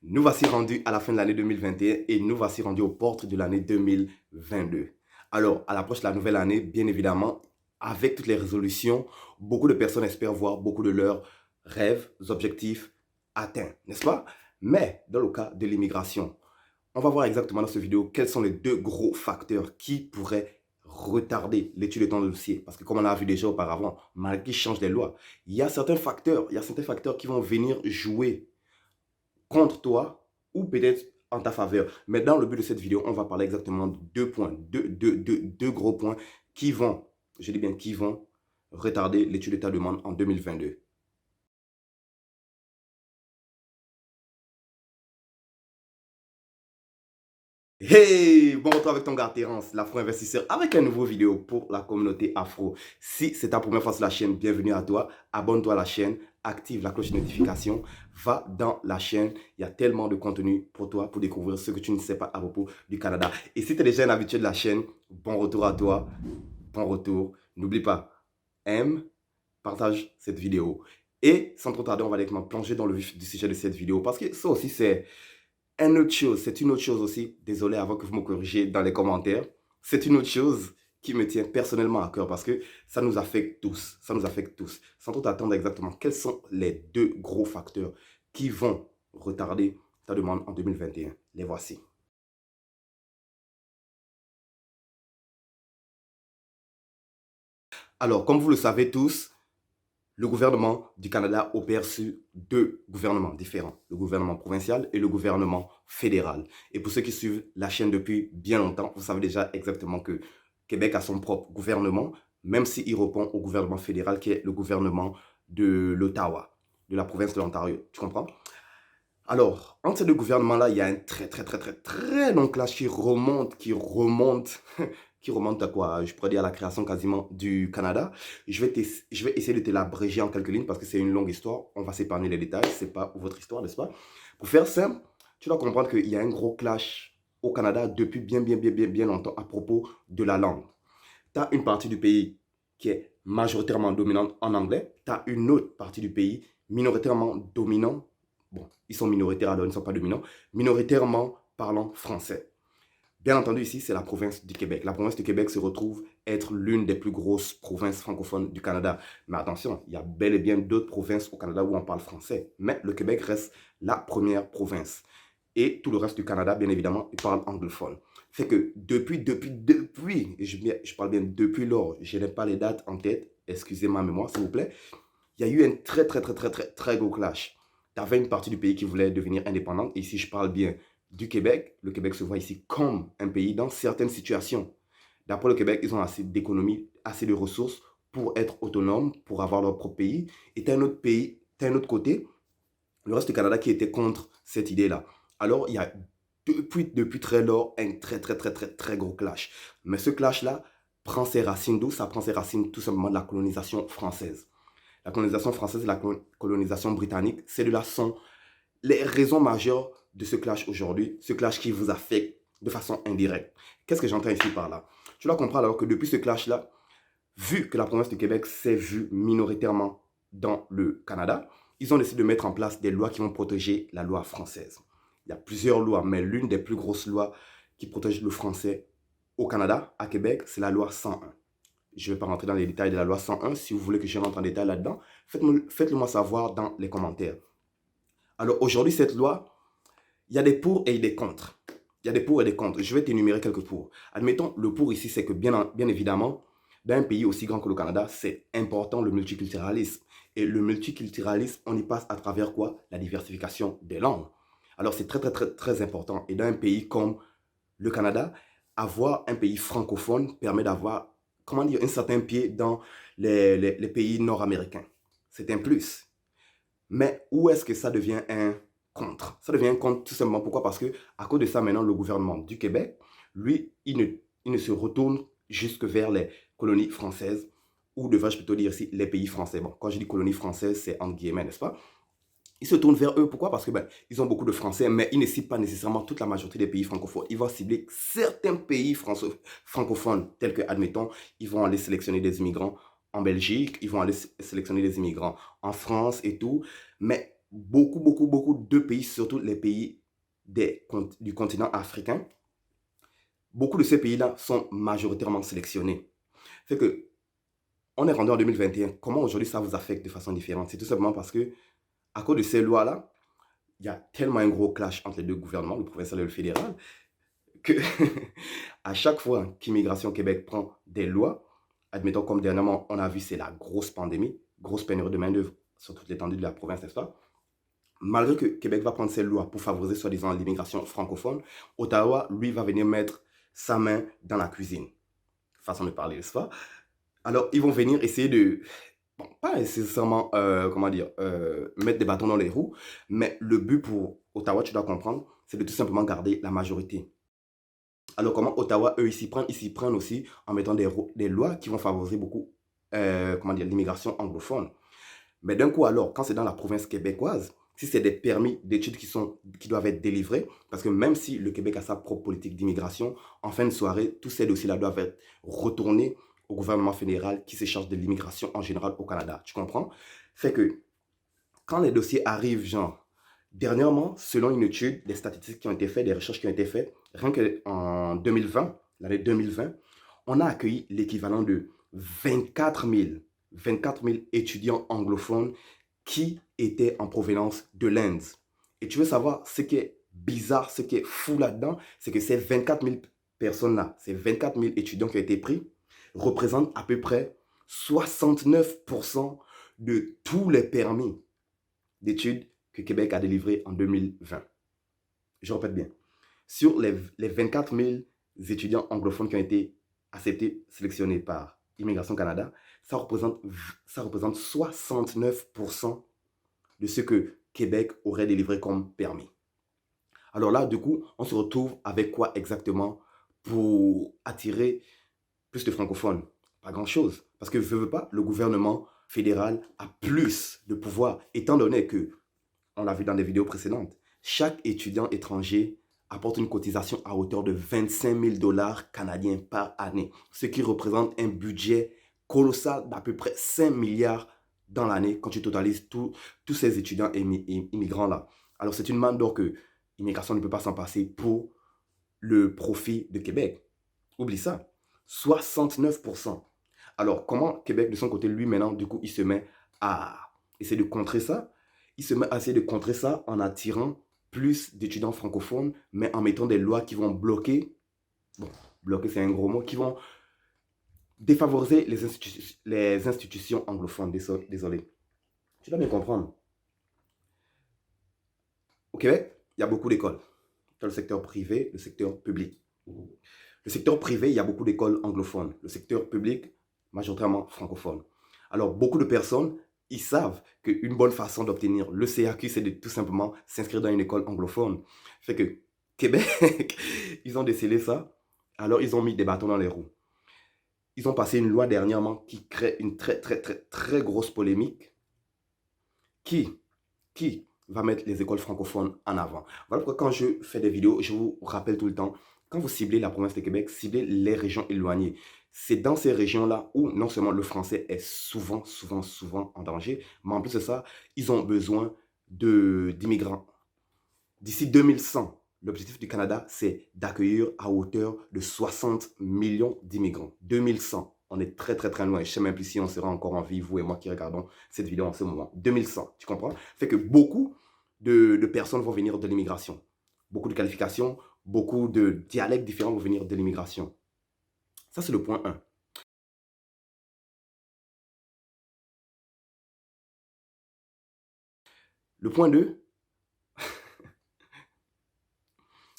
Nous voici rendus à la fin de l'année 2021 et nous voici rendus aux portes de l'année 2022. Alors, à l'approche de la nouvelle année, bien évidemment, avec toutes les résolutions, beaucoup de personnes espèrent voir beaucoup de leurs rêves, objectifs atteints, n'est-ce pas? Mais dans le cas de l'immigration, on va voir exactement dans cette vidéo quels sont les deux gros facteurs qui pourraient retarder l'étude de ton dossier. Parce que comme on l'a vu déjà auparavant, malgré qu'ils changent les lois, il y a certains facteurs qui vont venir jouer contre toi ou peut-être en ta faveur. Mais dans le but de cette vidéo, on va parler exactement de deux points, deux gros points qui vont, je dis bien qui vont, retarder l'étude de ta demande en 2022. Hey, bon retour avec ton gars Terence, l'afro-investisseur, avec un nouveau vidéo pour la communauté afro. Si c'est ta première fois sur la chaîne, bienvenue à toi. Abonne-toi à la chaîne, active la cloche de notification, va dans la chaîne. Il y a tellement de contenu pour toi, pour découvrir ce que tu ne sais pas à propos du Canada. Et si tu es déjà un habitué de la chaîne, bon retour à toi, bon retour. N'oublie pas, aime, partage cette vidéo. Et sans trop tarder, on va directement plonger dans le vif du sujet de cette vidéo parce que ça aussi c'est une autre chose aussi, désolé avant que vous me corrigiez dans les commentaires, c'est une autre chose qui me tient personnellement à cœur parce que ça nous affecte tous, ça nous affecte tous. Sans trop attendre exactement, quels sont les deux gros facteurs qui vont retarder ta demande en 2021? Les voici. Alors, comme vous le savez tous, le gouvernement du Canada opère sur deux gouvernements différents, le gouvernement provincial et le gouvernement fédéral. Et pour ceux qui suivent la chaîne depuis bien longtemps, vous savez déjà exactement que Québec a son propre gouvernement, même s'il répond au gouvernement fédéral qui est le gouvernement de l'Ottawa, de la province de l'Ontario. Tu comprends? Alors, entre ces deux gouvernements-là, il y a un très long clash qui remonte à quoi? Je pourrais dire à la création quasiment du Canada. Je vais essayer de te l'abréger en quelques lignes parce que c'est une longue histoire. On va s'épargner les détails. C'est pas votre histoire, n'est-ce pas? Pour faire simple, tu dois comprendre qu'il y a un gros clash au Canada depuis bien longtemps à propos de la langue. Tu as une partie du pays qui est majoritairement dominante en anglais. Tu as une autre partie du pays minoritairement dominant. Bon, ils sont minoritaires alors ils ne sont pas dominants. Minoritairement parlant français. Bien entendu, ici, c'est la province du Québec. La province du Québec se retrouve être l'une des plus grosses provinces francophones du Canada. Mais attention, il y a bel et bien d'autres provinces au Canada où on parle français. Mais le Québec reste la première province. Et tout le reste du Canada, bien évidemment, il parle anglophone. Fait que et je parle bien depuis lors, je n'ai pas les dates en tête, excusez ma mémoire s'il vous plaît, il y a eu un très gros clash. Tu avais une partie du pays qui voulait devenir indépendante, et ici je parle bien du Québec. Le Québec se voit ici comme un pays dans certaines situations. D'après le Québec, ils ont assez d'économies, assez de ressources pour être autonomes, pour avoir leur propre pays. Et tu as un autre pays, tu as un autre côté, le reste du Canada qui était contre cette idée-là. Alors, il y a depuis très lors un très gros clash. Mais ce clash-là prend ses racines d'où? Ça prend ses racines tout simplement de la colonisation française. La colonisation française et la colonisation britannique, c'est de là sont les raisons majeures de ce clash aujourd'hui, ce clash qui vous affecte de façon indirecte. Qu'est-ce que j'entends ici par là? Tu dois comprendre alors que depuis ce clash-là, vu que la province du Québec s'est vue minoritairement dans le Canada, ils ont décidé de mettre en place des lois qui vont protéger la loi française. Il y a plusieurs lois, mais l'une des plus grosses lois qui protège le français au Canada, à Québec, c'est la loi 101. Je ne vais pas rentrer dans les détails de la loi 101. Si vous voulez que je rentre en détail là-dedans, faites-le moi savoir dans les commentaires. Alors aujourd'hui, cette loi, il y a des pour et des contre. Il y a des pour et des contre. Je vais t'énumérer quelques pour. Admettons, le pour ici, c'est que bien évidemment, dans un pays aussi grand que le Canada, c'est important le multiculturalisme. Et le multiculturalisme, on y passe à travers quoi? La diversification des langues. Alors c'est très important. Et dans un pays comme le Canada, avoir un pays francophone permet d'avoir, comment dire, un certain pied dans les pays nord-américains. C'est un plus. Mais où est-ce que ça devient un contre? Ça devient un contre tout simplement. Pourquoi? Parce que à cause de ça, maintenant, le gouvernement du Québec, lui, il ne se retourne jusque vers les colonies françaises, ou devrais-je plutôt dire ici les pays français. Bon, quand je dis colonies françaises, c'est entre guillemets, n'est-ce pas? Ils se tournent vers eux. Pourquoi? Parce que ils ont beaucoup de Français, mais ils ne ciblent pas nécessairement toute la majorité des pays francophones. Ils vont cibler certains pays francophones, tels que, admettons, ils vont aller sélectionner des immigrants en Belgique, ils vont aller sélectionner des immigrants en France et tout. Mais beaucoup de pays, surtout les pays du continent africain, beaucoup de ces pays-là sont majoritairement sélectionnés. Fait que, on est rendu en 2021. Comment aujourd'hui ça vous affecte de façon différente? C'est tout simplement parce que, à cause de ces lois-là, il y a tellement un gros clash entre les deux gouvernements, le provincial et le fédéral, que à chaque fois qu'Immigration Québec prend des lois, admettons comme dernièrement, on a vu, c'est la grosse pandémie, grosse pénurie de main-d'œuvre sur toute l'étendue de la province, n'est-ce pas? Malgré que Québec va prendre ses lois pour favoriser soi-disant l'immigration francophone, Ottawa, lui, va venir mettre sa main dans la cuisine. Façon de parler, n'est-ce pas? Alors, ils vont venir essayer de, bon, pas nécessairement, comment dire, mettre des bâtons dans les roues, mais le but pour Ottawa, tu dois comprendre, c'est de tout simplement garder la majorité. Alors, comment Ottawa, eux, ils s'y prennent aussi en mettant des lois qui vont favoriser beaucoup, comment dire, l'immigration anglophone. Mais d'un coup, alors, quand c'est dans la province québécoise, si c'est des permis d'études qui doivent être délivrés, parce que même si le Québec a sa propre politique d'immigration, en fin de soirée, tous ces dossiers-là doivent être retournés au gouvernement fédéral qui se charge de l'immigration en général au Canada. Tu comprends? Fait que quand les dossiers arrivent, genre, dernièrement, selon une étude, des statistiques qui ont été faites, des recherches qui ont été faites, rien qu'en 2020, l'année 2020, on a accueilli l'équivalent de 24 000 étudiants anglophones qui étaient en provenance de l'Inde. Et tu veux savoir ce qui est bizarre, ce qui est fou là-dedans, c'est que ces 24 000 personnes-là, ces 24 000 étudiants qui ont été pris, représentent à peu près 69% de tous les permis d'études que Québec a délivrés en 2020. Je répète bien. Sur les 24 000 étudiants anglophones qui ont été acceptés, sélectionnés par Immigration Canada, ça représente 69% de ce que Québec aurait délivré comme permis. Alors là, du coup, on se retrouve avec quoi exactement pour attirer plus de francophones? Pas grand-chose. Parce que, veux pas, le gouvernement fédéral a plus de pouvoir, étant donné que, on l'a vu dans des vidéos précédentes, chaque étudiant étranger apporte une cotisation à hauteur de 25 000 dollars canadiens par année, ce qui représente un budget colossal d'à peu près 5 milliards dans l'année quand tu totalises tous ces étudiants immigrants-là. Alors c'est une manne d'or que l'immigration ne peut pas s'en passer pour le profit de Québec. Oublie ça. 69%. Alors comment Québec de son côté, lui maintenant, du coup, il se met à essayer de contrer ça? Il se met à essayer de contrer ça en attirant plus d'étudiants francophones, mais en mettant des lois qui vont bloquer, bon, bloquer c'est un gros mot, qui vont défavoriser les institutions anglophones. Désolé. Tu dois bien comprendre. Au Québec, il y a beaucoup d'écoles. Dans le secteur privé, le secteur public. Le secteur privé, il y a beaucoup d'écoles anglophones. Le secteur public, majoritairement francophone. Alors, beaucoup de personnes, ils savent qu'une bonne façon d'obtenir le CAQ, c'est de tout simplement s'inscrire dans une école anglophone. Fait que Québec, ils ont décelé ça. Alors, ils ont mis des bâtons dans les roues. Ils ont passé une loi dernièrement qui crée une très grosse polémique. Qui va mettre les écoles francophones en avant? Voilà pourquoi quand je fais des vidéos, je vous rappelle tout le temps, quand vous ciblez la province de Québec, ciblez les régions éloignées. C'est dans ces régions-là où non seulement le français est souvent en danger, mais en plus de ça, ils ont besoin d'immigrants. D'ici 2100, l'objectif du Canada, c'est d'accueillir à hauteur de 60 millions d'immigrants. 2100. On est très loin. Je ne sais même plus si on sera encore en vie, vous et moi qui regardons cette vidéo en ce moment. 2100, tu comprends? Fait que beaucoup de personnes vont venir de l'immigration. Beaucoup de qualifications, beaucoup de dialectes différents vont venir de l'immigration. Ça, c'est le point 1. Le point 2,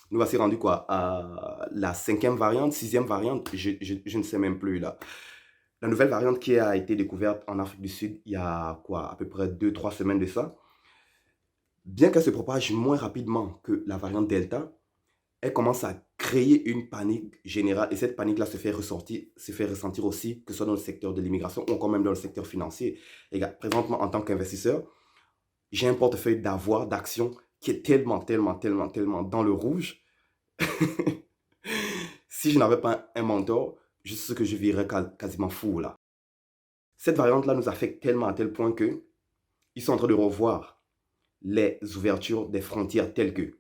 nous voici rendus quoi? À la 5e variante, 6e variante, je ne sais même plus là. La nouvelle variante qui a été découverte en Afrique du Sud il y a quoi, à peu près 2-3 semaines de ça, bien qu'elle se propage moins rapidement que la variante Delta, elle commence à créer une panique générale et cette panique-là se fait ressentir aussi, que ce soit dans le secteur de l'immigration ou encore même dans le secteur financier. Les gars, présentement, en tant qu'investisseur, j'ai un portefeuille d'avoirs, d'actions qui est tellement dans le rouge. Si je n'avais pas un mentor, je sais que je virais quasiment fou là. Cette variante-là nous affecte tellement à tel point que ils sont en train de revoir les ouvertures des frontières telles que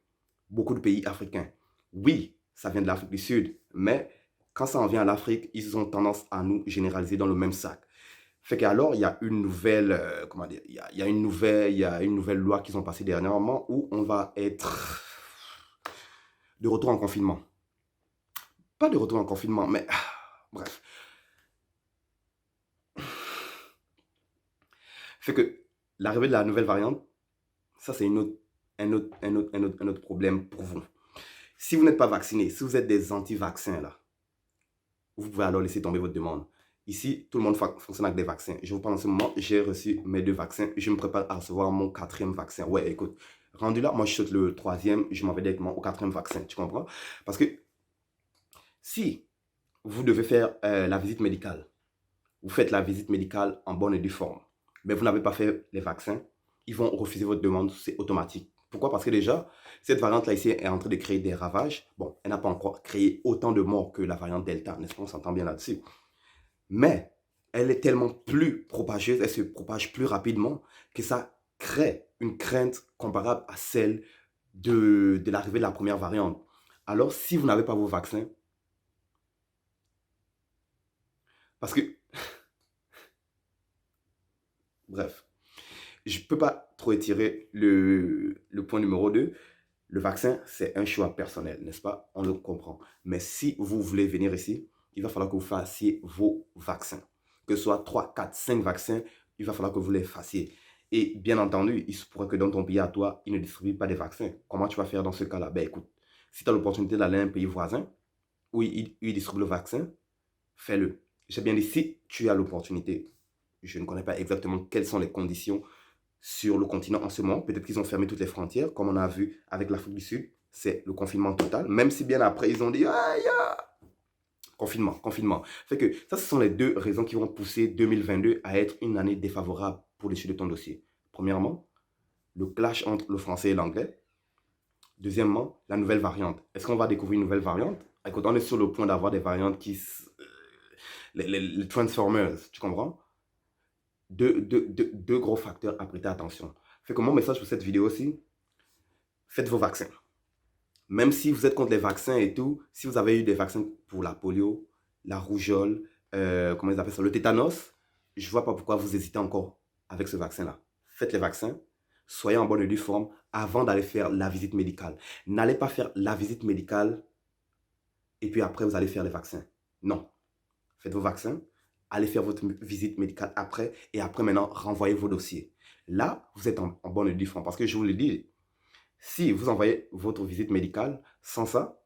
beaucoup de pays africains. Oui, ça vient de l'Afrique du Sud, mais quand ça en vient à l'Afrique, ils ont tendance à nous généraliser dans le même sac. Fait qu'alors, il y a une nouvelle, comment dire, il y a une nouvelle loi qu'ils ont passée dernièrement où on va être de retour en confinement. Pas de retour en confinement, mais bref. Fait que l'arrivée de la nouvelle variante, ça c'est un autre problème pour vous. Si vous n'êtes pas vacciné, si vous êtes des anti-vaccins là, vous pouvez alors laisser tomber votre demande. Ici, tout le monde fonctionne avec des vaccins. Je vous parle en ce moment, j'ai reçu mes 2 vaccins. Je me prépare à recevoir mon 4e vaccin. Ouais, écoute, rendu là, moi je saute le 3e, je m'en vais directement au 4e vaccin. Tu comprends? Parce que si vous devez faire la visite médicale, vous faites la visite médicale en bonne et due forme, mais vous n'avez pas fait les vaccins, ils vont refuser votre demande, c'est automatique. Pourquoi? Parce que déjà, cette variante-là ici est en train de créer des ravages. Bon, elle n'a pas encore créé autant de morts que la variante Delta, n'est-ce pas? On s'entend bien là-dessus. Mais elle est tellement plus propageuse, elle se propage plus rapidement que ça crée une crainte comparable à celle de l'arrivée de la première variante. Alors, si vous n'avez pas vos vaccins, parce que, bref, je ne peux pas trop étirer le point numéro 2. Le vaccin, c'est un choix personnel, n'est-ce pas? On le comprend. Mais si vous voulez venir ici, il va falloir que vous fassiez vos vaccins. Que ce soit 3, 4, 5 vaccins, il va falloir que vous les fassiez. Et bien entendu, il se pourrait que dans ton pays à toi, ils ne distribuent pas des vaccins. Comment tu vas faire dans ce cas-là? Ben écoute, si tu as l'opportunité d'aller à un pays voisin où ils distribuent le vaccin, fais-le. J'ai bien dit si tu as l'opportunité. Je ne connais pas exactement quelles sont les conditions sur le continent en ce moment. Peut-être qu'ils ont fermé toutes les frontières, comme on a vu avec l'Afrique du Sud. C'est le confinement total. Même si bien après, ils ont dit, aïe, confinement, confinement. Fait que ça, ce sont les 2 raisons qui vont pousser 2022 à être une année défavorable pour l'étude de ton dossier. Premièrement, le clash entre le français et l'anglais. Deuxièmement, la nouvelle variante. Est-ce qu'on va découvrir une nouvelle variante? Écoute, on est sur le point d'avoir des variantes qui... les Transformers, tu comprends? Deux gros facteurs à prêter attention. Fait que mon message pour cette vidéo aussi, faites vos vaccins. Même si vous êtes contre les vaccins et tout, si vous avez eu des vaccins pour la polio, la rougeole, comment ils appellent ça, le tétanos, je ne vois pas pourquoi vous hésitez encore avec ce vaccin-là. Faites les vaccins, soyez en bonne et due forme avant d'aller faire la visite médicale. N'allez pas faire la visite médicale et puis après vous allez faire les vaccins. Non. Faites vos vaccins, allez faire votre visite médicale après et après maintenant renvoyez vos dossiers. Là, vous êtes en bonne et due forme parce que je vous le dis, si vous envoyez votre visite médicale sans ça,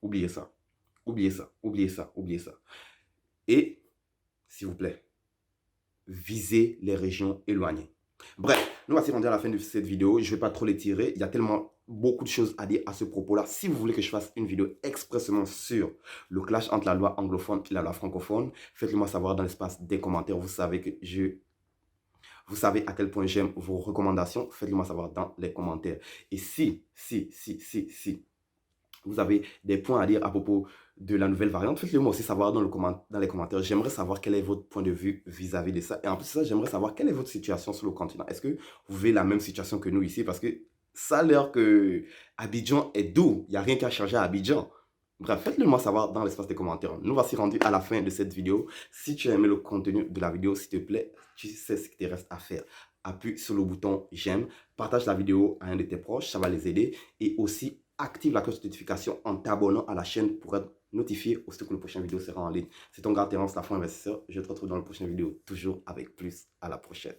oubliez ça. Oubliez ça, oubliez ça, oubliez ça. Et, s'il vous plaît, visez les régions éloignées. Bref, nous voici rendus à la fin de cette vidéo. Je ne vais pas trop l'étirer. Il y a tellement beaucoup de choses à dire à ce propos-là. Si vous voulez que je fasse une vidéo expressément sur le clash entre la loi anglophone et la loi francophone, faites-le moi savoir dans l'espace des commentaires. Vous savez que vous savez à quel point j'aime vos recommandations. Faites-le moi savoir dans les commentaires. Et si vous avez des points à dire à propos de la nouvelle variante, faites-le moi aussi savoir dans les commentaires. J'aimerais savoir quel est votre point de vue vis-à-vis de ça. Et en plus de ça, j'aimerais savoir quelle est votre situation sur le continent. Est-ce que vous vivez la même situation que nous ici? Parce que ça a l'air que Abidjan est doux. Il n'y a rien qu'à changer à Abidjan. Bref, faites-le moi savoir dans l'espace des commentaires. Nous voici rendus à la fin de cette vidéo. Si tu as aimé le contenu de la vidéo, s'il te plaît, tu sais ce qu'il te reste à faire. Appuie sur le bouton j'aime, partage la vidéo à un de tes proches, ça va les aider. Et aussi, active la cloche de notification en t'abonnant à la chaîne pour être notifié aussitôt que le prochain vidéo sera en ligne. C'est ton gars Terence, l'Afro Investisseur. Je te retrouve dans la prochaine vidéo, toujours avec plus. À la prochaine.